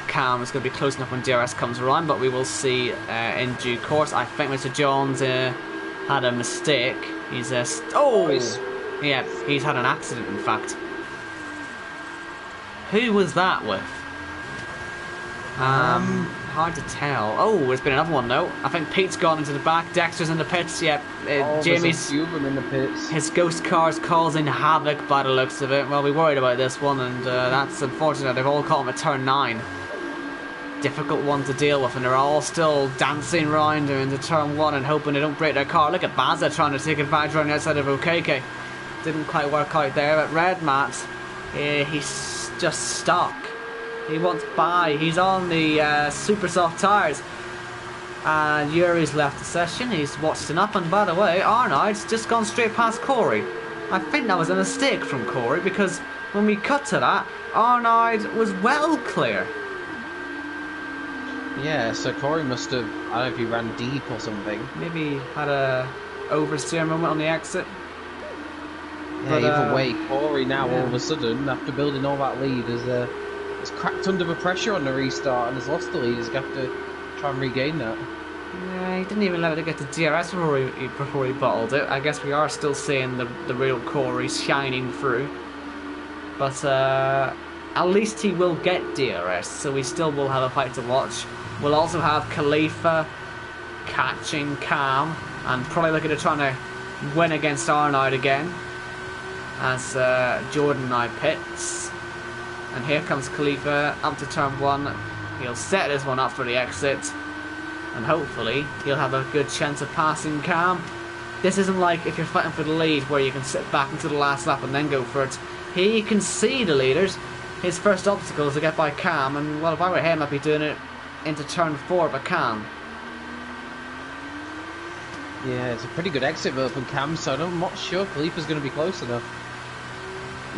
A: Cam is going to be close enough when DRS comes around, but we will see in due course. I think Mr. Jones had a mistake. He's yeah, he's had an accident, in fact. Who was that with? Hard to tell. Oh, there's been another one though. I think Pete's gone into the back. Dexter's in the pits. Yep. Jamie's.
B: There's a few of them in the pits.
A: His ghost car's causing havoc by the looks of it. Well, we worried about this one, and that's unfortunate. They've all caught him at turn 9. Difficult one to deal with, and they're all still dancing around into turn 1 and hoping they don't break their car. Look at Bazza trying to take advantage around the outside of OKK. Didn't quite work out there, but Red Matt, he's just stuck. He wants by. He's on the super soft tyres. And Yuri's left the session. He's watching up. And by the way, Arnold's just gone straight past Corey. I think that was a mistake from Corey, because when we cut to that, Arnold was well clear.
B: Yeah, so Corey must have, I don't know if he ran deep or something.
A: Maybe had a oversteer moment on the exit.
B: Yeah,
A: But,
B: either way, Corey now all of a sudden, after building all that lead, has cracked under the pressure on the restart and has lost the lead. He's going to have to try and regain that.
A: Yeah, he didn't even let it get to DRS before he bottled it. I guess we are still seeing the real Corey shining through. But at least he will get DRS, so we still will have a fight to watch. We'll also have Khalifa catching Cam and probably looking at trying to win against Arnold again, as Jordan now pits. And here comes Khalifa up to turn 1. He'll set this one up for the exit, and hopefully he'll have a good chance of passing Cam. This isn't like if you're fighting for the lead where you can sit back into the last lap and then go for it. He can see the leaders. His first obstacle is to get by Cam, and well, if I were him, I'd be doing it into turn 4, but Cam.
B: Yeah, it's a pretty good exit from Cam, so I'm not sure Khalifa's going to be close enough.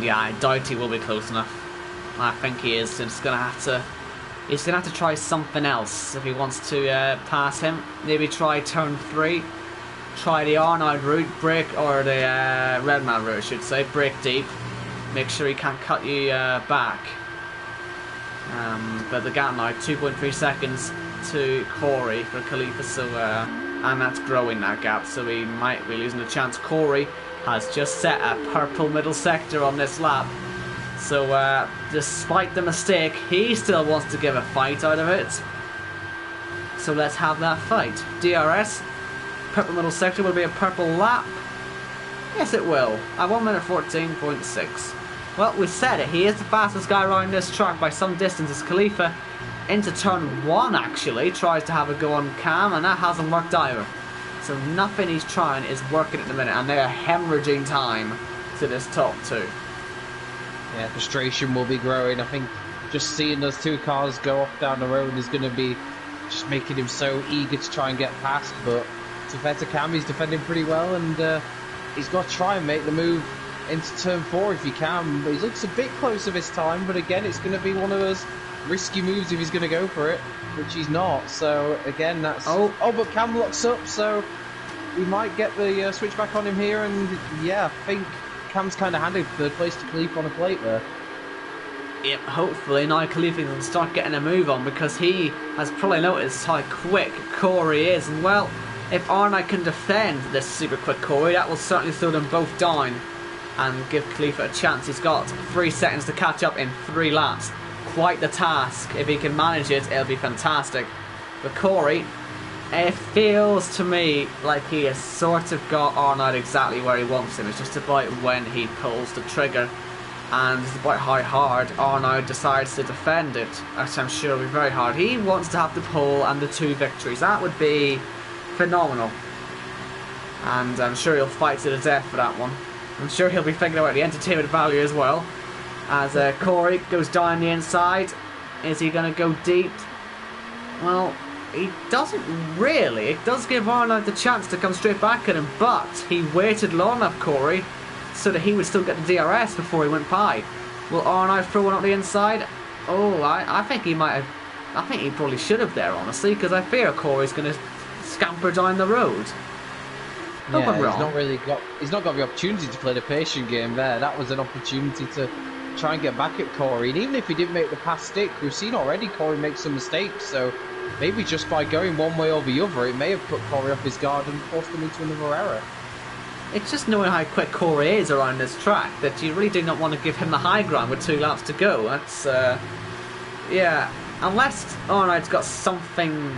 A: Yeah, I doubt he will be close enough. I think he is. He's gonna have to try something else if he wants to pass him. Maybe try turn 3. Try the Arnold route, brake, or the Redman route, I should say. Brake deep. Make sure he can't cut you back. But the gap now, 2.3 seconds to Corey for Khalifa, so and that's growing, that gap, so he might be losing a chance. Corey has just set a purple middle sector on this lap. So, despite the mistake, he still wants to give a fight out of it. So let's have that fight. DRS, purple middle sector will be a purple lap. Yes, it will. At 1 minute 14.6. Well, we said it. He is the fastest guy around this track by some distance. As Khalifa into turn 1, actually, tries to have a go on Cam, and that hasn't worked either. So nothing he's trying is working at the minute, and they are hemorrhaging time to this top two.
B: Yeah, frustration will be growing. I think just seeing those two cars go off down the road is going to be just making him so eager to try and get past. But to fair to Cam, he's defending pretty well, and he's got to try and make the move into turn 4 if he can. But he looks a bit closer this time, but again, it's going to be one of those risky moves if he's going to go for it, which he's not. So again, that's... Oh, but Cam locks up, so we might get the switch back on him here, and yeah, I think Cam's kind of handed third place to Khalifa on a plate there.
A: Yep, hopefully now Khalifa can start getting a move on, because he has probably noticed how quick Corey is, and well, if Arnold can defend this super quick Corey, that will certainly slow them both down and give Khalifa a chance. He's got 3 seconds to catch up in 3 laps. Quite the task. If he can manage it, it'll be fantastic. But Corey, it feels to me like he has sort of got Arnold exactly where he wants him. It's just about when he pulls the trigger, and it's about how hard Arnold decides to defend it, which I'm sure will be very hard. He wants to have the pole and the 2 victories. That would be phenomenal, and I'm sure he'll fight to the death for that one. I'm sure he'll be thinking about the entertainment value as well. As Corey goes down the inside, is he going to go deep? Well, he doesn't really. It does give Arnold the chance to come straight back at him, but he waited long enough, Corey, so that he would still get the DRS before he went by. Will Arnold throw one up the inside? Oh, I think he might have. I think he probably should have there, honestly, because I fear Corey's going to scamper down the road.
B: Yeah, he's not got the opportunity to play the patient game there. That was an opportunity to try and get back at Corey. And even if he didn't make the pass stick, we've seen already Corey make some mistakes. So maybe just by going one way or the other, it may have put Corey off his guard and forced him into another error.
A: It's just knowing how quick Corey is around this track that you really do not want to give him the high ground with 2 laps to go. That's, yeah, unless Arnold's got something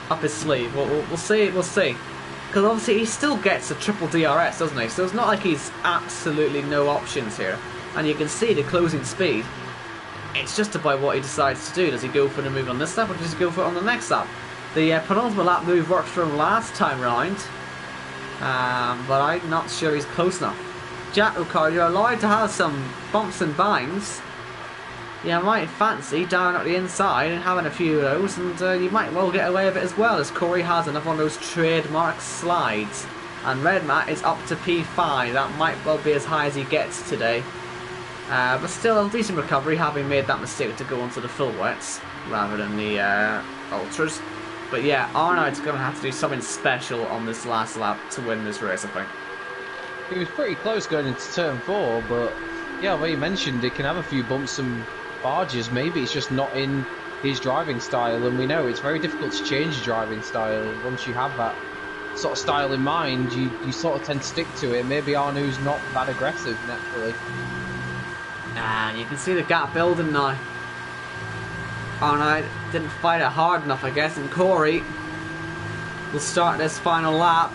A: up his sleeve. We'll see, Because obviously he still gets a triple DRS, doesn't he? So it's not like he's absolutely no options here. And you can see the closing speed. It's just about what he decides to do. Does he go for the move on this lap, or does he go for it on the next lap? The penultimate lap move worked for him last time round, but I'm not sure he's close enough. JACKOCAR, you're allowed to have some bumps and binds. You might fancy down at the inside and having a few of those, and you might well get away with it as well, as Corey has another one of those trademark slides. And Red Matt is up to P5. That might well be as high as he gets today. But still a decent recovery, having made that mistake to go onto the full wets rather than the ultras. But yeah, Arnold's going to have to do something special on this last lap to win this race, I think.
B: He was pretty close going into turn 4, but yeah, well, you mentioned it can have a few bumps and barges. Maybe it's just not in his driving style, and we know it's very difficult to change your driving style. Once you have that sort of style in mind, you sort of tend to stick to it. Maybe Arno's not that aggressive naturally.
A: And you can see the gap building now. Arno didn't fight it hard enough, I guess, and Corey will start this final lap,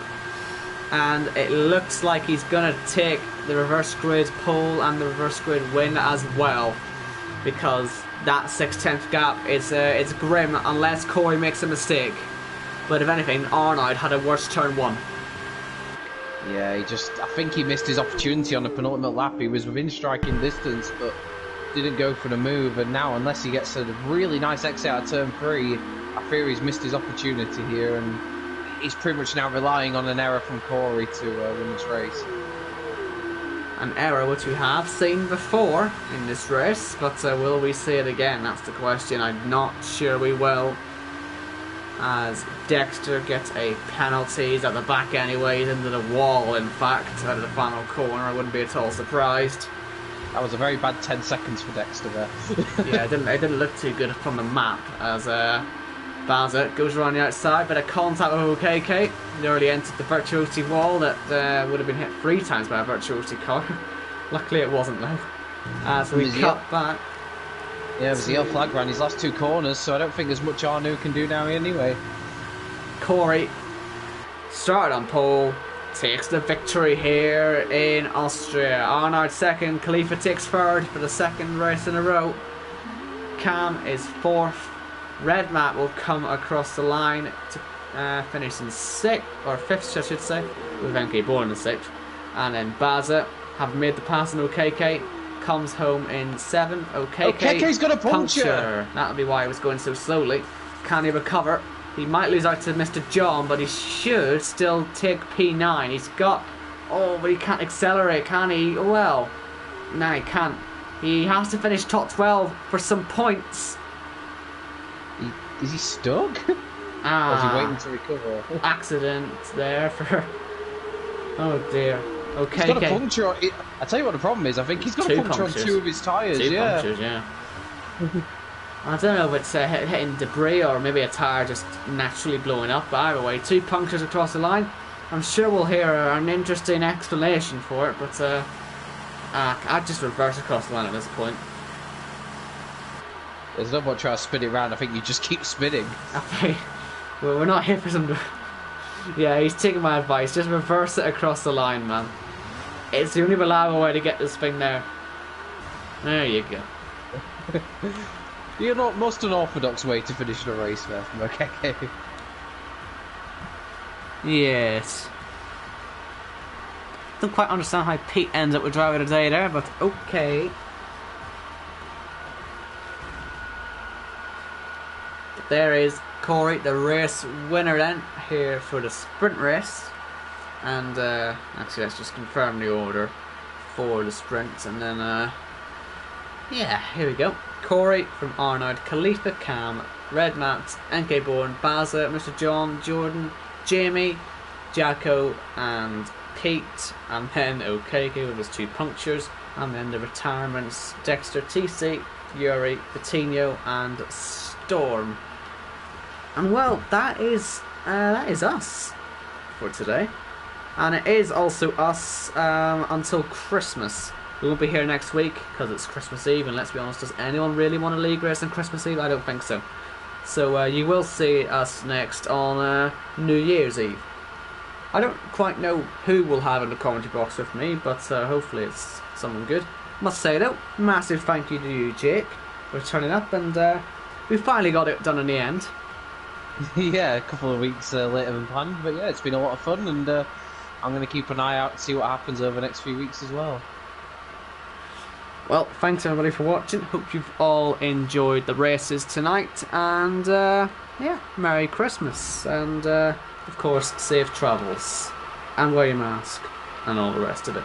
A: and it looks like he's going to take the reverse grid pole and the reverse grid win as well, because that 6/10 gap is it's grim unless Corey makes a mistake. But if anything, Arnold had a worse turn 1.
B: Yeah, I think he missed his opportunity on the penultimate lap. He was within striking distance, but didn't go for the move. And now, unless he gets a really nice exit out of turn 3, I fear he's missed his opportunity here, and he's pretty much now relying on an error from Corey to win this race.
A: An error which we have seen before in this race, but will we see it again? That's the question. I'm not sure we will, as Dexter gets a penalty. He's at the back anyways, into the wall in fact, out of the final corner. I wouldn't be at all surprised.
B: That was a very bad 10 seconds for Dexter there.
A: Yeah, it didn't look too good from the map, as Bazza goes around the outside, but a contact with OKK. Nearly entered the Virtuosi wall that would have been hit 3 times by a Virtuosi car. Luckily it wasn't though. So we cut back.
B: Yeah, it was the yellow flag around his last 2 corners, so I don't think there's much Arno can do now anyway.
A: Corey started on pole, takes the victory here in Austria. Arnold second, Khalifa takes third for the 2nd race in a row. Cam is 4th. Red Matt will come across the line to finished in 6th, or 5th I should say, with MK Born in 6th. And then Baza, having made the pass on OKK, comes home in 7th.
B: OKK's got a puncture!
A: That'll be why he was going so slowly. Can he recover? He might lose out to Mr. John, but he should still take P9. He's got... Oh, but he can't accelerate, can he? Well, no, he can't. He has to finish top 12 for some points.
B: Is he stuck?
A: Ah,
B: or is he waiting to recover?
A: Accident there for... Oh dear. Okay.
B: He's got a puncture. I tell you what the problem is. I think he's got a puncture on 2 of his tyres.
A: Two punctures, yeah. I don't know if it's hitting debris or maybe a tyre just naturally blowing up. But either way, 2 punctures across the line. I'm sure we'll hear an interesting explanation for it. But I'd just reverse across the line at this point.
B: There's no point trying to spin it around. I think you just keep spinning.
A: Okay. Well, we're not here for some... Yeah, he's taking my advice. Just reverse it across the line, man. It's the only reliable way to get this thing there. There you go.
B: You're not most unorthodox way to finish a race there from OKK.
A: Yes. Don't quite understand how Pete ends up with driver of the day there, but okay. There is Corey, the race winner then, here for the sprint race. And actually let's just confirm the order for the sprints, and then yeah, here we go. Corey from Arnold, Khalifa, Cam, Red Max, NK Bourne, Baza, Mr. John, Jordan, Jamie, Jacko and Pete, and then OKK with his 2 punctures, and then the retirements, Dexter, TC, Yuri, Patino and Storm. And well, that is us for today, and it is also us until Christmas. We won't be here next week because it's Christmas Eve, and let's be honest, does anyone really want to league race on Christmas Eve? I don't think so. So you will see us next on New Year's Eve. I don't quite know who we'll have in the commentary box with me, but hopefully it's someone good. Must say though, massive thank you to you, Jake, for turning up, and we finally got it done in the end.
B: Yeah, a couple of weeks later than planned, but yeah, it's been a lot of fun, and I'm going to keep an eye out to see what happens over the next few weeks as well.
A: Well, thanks everybody for watching. Hope you've all enjoyed the races tonight, and yeah, Merry Christmas, and of course, safe travels, and wear your mask, and all the rest of it.